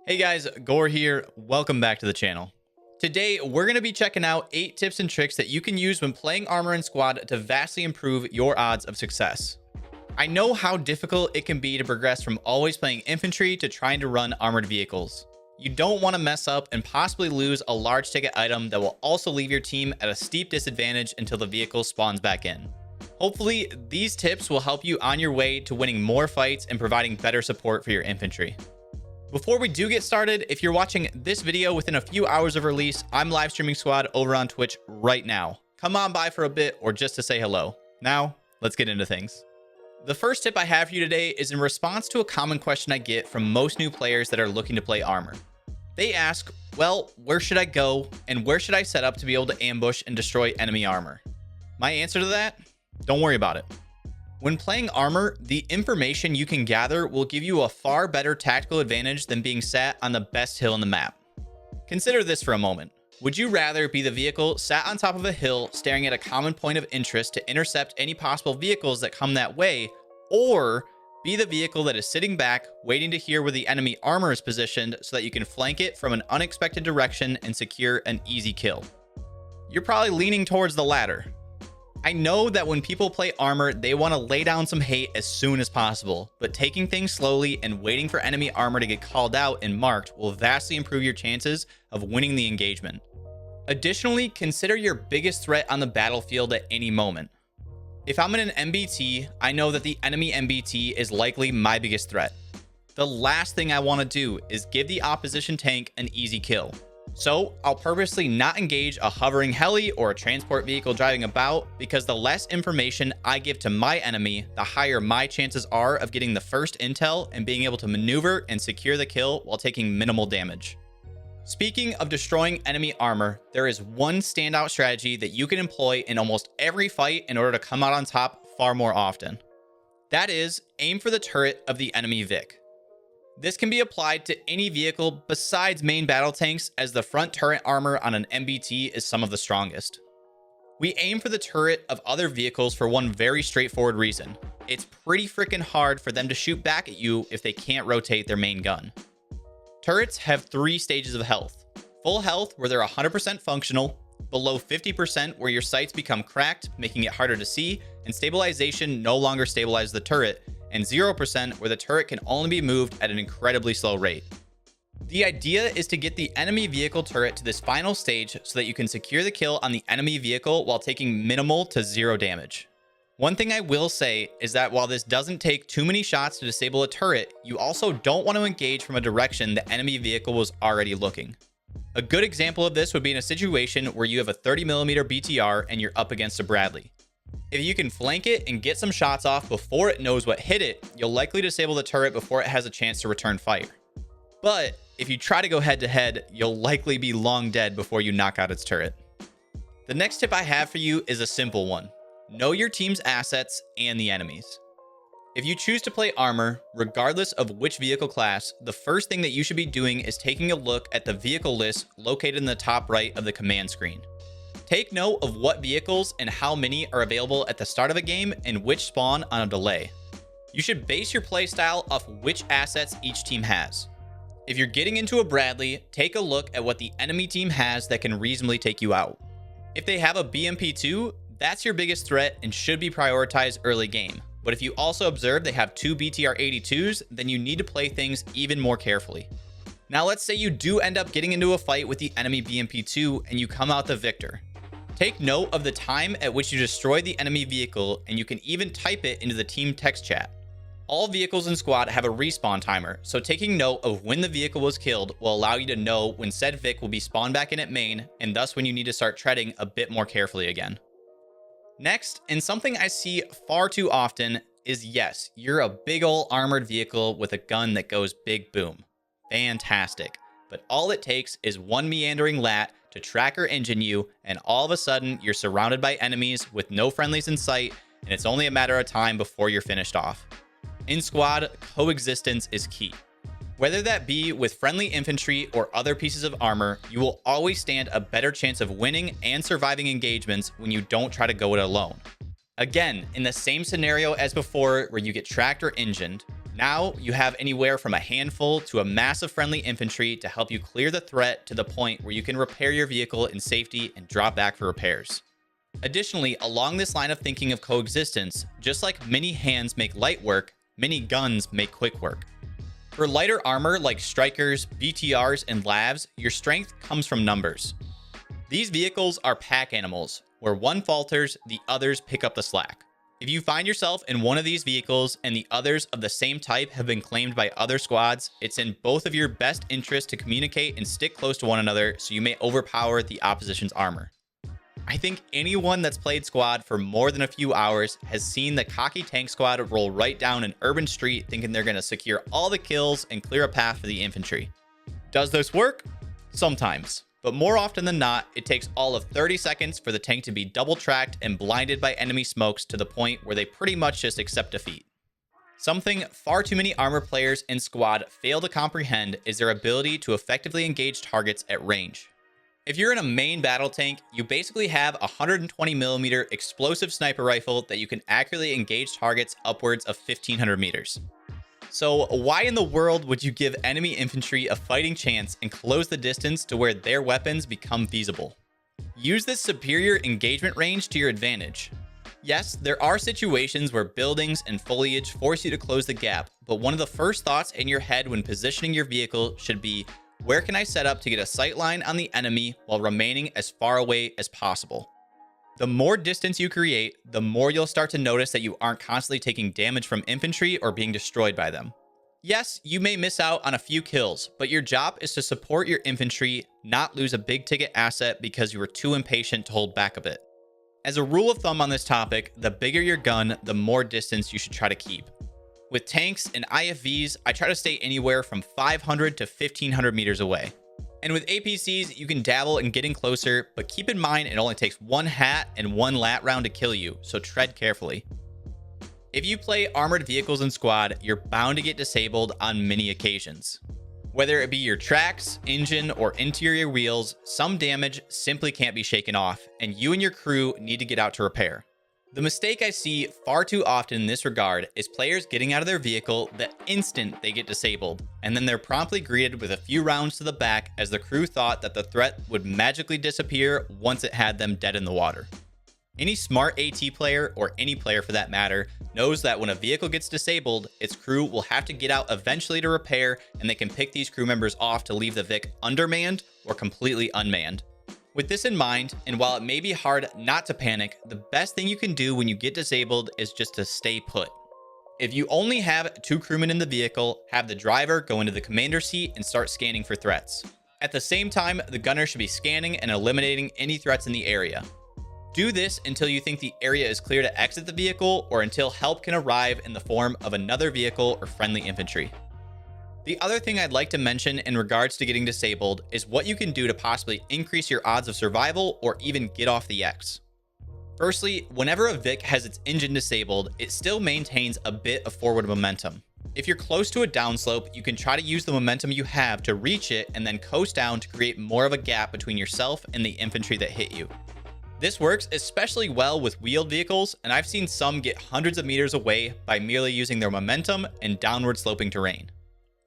Hey guys, Gore here. Welcome back to the channel. Today, we're going to be checking out 8 tips and tricks that you can use when playing armor in squad to vastly improve your odds of success. I know how difficult it can be to progress from always playing infantry to trying to run armored vehicles. You don't want to mess up and possibly lose a large ticket item that will also leave your team at a steep disadvantage until the vehicle spawns back in. Hopefully, these tips will help you on your way to winning more fights and providing better support for your infantry. Before we do get started, if you're watching this video within a few hours of release, I'm live streaming squad over on Twitch right now. Come on by for a bit or just to say hello. Now, let's get into things. The first tip I have for you today is in response to a common question I get from most new players that are looking to play armor. They ask, well, where should I go and where should I set up to be able to ambush and destroy enemy armor? My answer to that? Don't worry about it. When playing armor, the information you can gather will give you a far better tactical advantage than being sat on the best hill in the map. Consider this for a moment. Would you rather be the vehicle sat on top of a hill staring at a common point of interest to intercept any possible vehicles that come that way, or be the vehicle that is sitting back waiting to hear where the enemy armor is positioned so that you can flank it from an unexpected direction and secure an easy kill? You're probably leaning towards the latter. I know that when people play armor, they want to lay down some hate as soon as possible, but taking things slowly and waiting for enemy armor to get called out and marked will vastly improve your chances of winning the engagement. Additionally, consider your biggest threat on the battlefield at any moment. If I'm in an MBT, I know that the enemy MBT is likely my biggest threat. The last thing I want to do is give the opposition tank an easy kill. So I'll purposely not engage a hovering heli or a transport vehicle driving about, because the less information I give to my enemy, the higher my chances are of getting the first intel and being able to maneuver and secure the kill while taking minimal damage. Speaking of destroying enemy armor, there is one standout strategy that you can employ in almost every fight in order to come out on top far more often. That is, aim for the turret of the enemy Vic. This can be applied to any vehicle besides main battle tanks, as the front turret armor on an MBT is some of the strongest. We aim for the turret of other vehicles for one very straightforward reason. It's pretty freaking hard for them to shoot back at you if they can't rotate their main gun. Turrets have 3 stages of health. Full health, where they're 100% functional, below 50% where your sights become cracked, making it harder to see, and stabilization no longer stabilizes the turret, and 0% where the turret can only be moved at an incredibly slow rate. The idea is to get the enemy vehicle turret to this final stage so that you can secure the kill on the enemy vehicle while taking minimal to 0 damage. One thing I will say is that while this doesn't take too many shots to disable a turret, you also don't want to engage from a direction the enemy vehicle was already looking. A good example of this would be in a situation where you have a 30mm BTR and you're up against a Bradley. If you can flank it and get some shots off before it knows what hit it, you'll likely disable the turret before it has a chance to return fire. But if you try to go head to head, you'll likely be long dead before you knock out its turret. The next tip I have for you is a simple one. Know your team's assets and the enemies. If you choose to play armor, regardless of which vehicle class, the first thing that you should be doing is taking a look at the vehicle list located in the top right of the command screen. Take note of what vehicles and how many are available at the start of a game and which spawn on a delay. You should base your playstyle off which assets each team has. If you're getting into a Bradley, take a look at what the enemy team has that can reasonably take you out. If they have a BMP2, that's your biggest threat and should be prioritized early game. But if you also observe they have 2 BTR-82s, then you need to play things even more carefully. Now let's say you do end up getting into a fight with the enemy BMP2 and you come out the victor. Take note of the time at which you destroy the enemy vehicle, and you can even type it into the team text chat. All vehicles in squad have a respawn timer, so taking note of when the vehicle was killed will allow you to know when said Vic will be spawned back in at main, and thus when you need to start treading a bit more carefully again. Next, and something I see far too often, is yes, you're a big ol' armored vehicle with a gun that goes big boom. Fantastic. But all it takes is one meandering lat to track or engine you, and all of a sudden you're surrounded by enemies with no friendlies in sight, and it's only a matter of time before you're finished off. In squad, coexistence is key. Whether that be with friendly infantry or other pieces of armor, you will always stand a better chance of winning and surviving engagements when you don't try to go it alone. Again, in the same scenario as before where you get tracked or engined, Now you have anywhere from a handful to a mass of friendly infantry to help you clear the threat to the point where you can repair your vehicle in safety and drop back for repairs. Additionally, along this line of thinking of coexistence, just like many hands make light work, many guns make quick work. For lighter armor like strikers, BTRs, and lavs, your strength comes from numbers. These vehicles are pack animals, where one falters, the others pick up the slack. If you find yourself in one of these vehicles and the others of the same type have been claimed by other squads, it's in both of your best interest to communicate and stick close to one another so you may overpower the opposition's armor. I think anyone that's played squad for more than a few hours has seen the cocky tank squad roll right down an urban street thinking they're going to secure all the kills and clear a path for the infantry. Does this work? Sometimes. But more often than not, it takes all of 30 seconds for the tank to be double tracked and blinded by enemy smokes to the point where they pretty much just accept defeat. Something far too many armor players in squad fail to comprehend is their ability to effectively engage targets at range. If you're in a main battle tank, you basically have a 120mm explosive sniper rifle that you can accurately engage targets upwards of 1500 meters. So why in the world would you give enemy infantry a fighting chance and close the distance to where their weapons become feasible? Use this superior engagement range to your advantage. Yes, there are situations where buildings and foliage force you to close the gap, but one of the first thoughts in your head when positioning your vehicle should be, where can I set up to get a sight line on the enemy while remaining as far away as possible? The more distance you create, the more you'll start to notice that you aren't constantly taking damage from infantry or being destroyed by them. Yes, you may miss out on a few kills, but your job is to support your infantry, not lose a big ticket asset because you were too impatient to hold back a bit. As a rule of thumb on this topic, the bigger your gun, the more distance you should try to keep. With tanks and IFVs, I try to stay anywhere from 500 to 1500 meters away. And with APCs, you can dabble in getting closer, but keep in mind it only takes one hat and one lat round to kill you, so tread carefully. If you play armored vehicles in squad, you're bound to get disabled on many occasions. Whether it be your tracks, engine, or interior wheels, some damage simply can't be shaken off, and you and your crew need to get out to repair. The mistake I see far too often in this regard is players getting out of their vehicle the instant they get disabled, and then they're promptly greeted with a few rounds to the back as the crew thought that the threat would magically disappear once it had them dead in the water. Any smart AT player, or any player for that matter, knows that when a vehicle gets disabled, its crew will have to get out eventually to repair, and they can pick these crew members off to leave the Vic undermanned or completely unmanned. With this in mind, and while it may be hard not to panic, the best thing you can do when you get disabled is just to stay put. If you only have 2 crewmen in the vehicle, have the driver go into the commander seat and start scanning for threats. At the same time, the gunner should be scanning and eliminating any threats in the area. Do this until you think the area is clear to exit the vehicle or until help can arrive in the form of another vehicle or friendly infantry. The other thing I'd like to mention in regards to getting disabled is what you can do to possibly increase your odds of survival or even get off the X. Firstly, whenever a Vic has its engine disabled, it still maintains a bit of forward momentum. If you're close to a downslope, you can try to use the momentum you have to reach it and then coast down to create more of a gap between yourself and the infantry that hit you. This works especially well with wheeled vehicles, and I've seen some get hundreds of meters away by merely using their momentum and downward sloping terrain.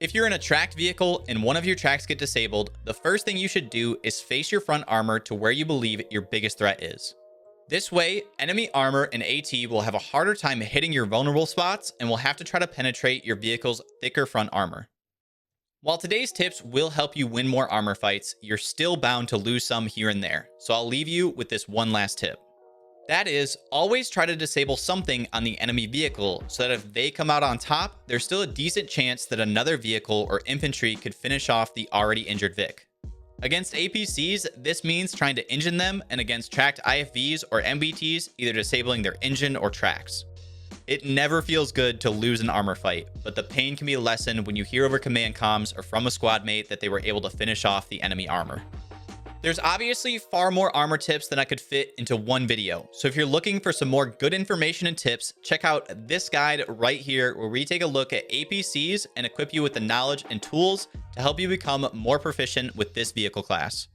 If you're in a tracked vehicle and one of your tracks get disabled, the first thing you should do is face your front armor to where you believe your biggest threat is. This way, enemy armor and AT will have a harder time hitting your vulnerable spots and will have to try to penetrate your vehicle's thicker front armor. While today's tips will help you win more armor fights, you're still bound to lose some here and there, so I'll leave you with this one last tip. That is, always try to disable something on the enemy vehicle so that if they come out on top, there's still a decent chance that another vehicle or infantry could finish off the already injured Vic. Against APCs, this means trying to engine them, and against tracked IFVs or MBTs, either disabling their engine or tracks. It never feels good to lose an armor fight, but the pain can be lessened when you hear over command comms or from a squad mate that they were able to finish off the enemy armor. There's obviously far more armor tips than I could fit into one video, so if you're looking for some more good information and tips, check out this guide right here where we take a look at APCs and equip you with the knowledge and tools to help you become more proficient with this vehicle class.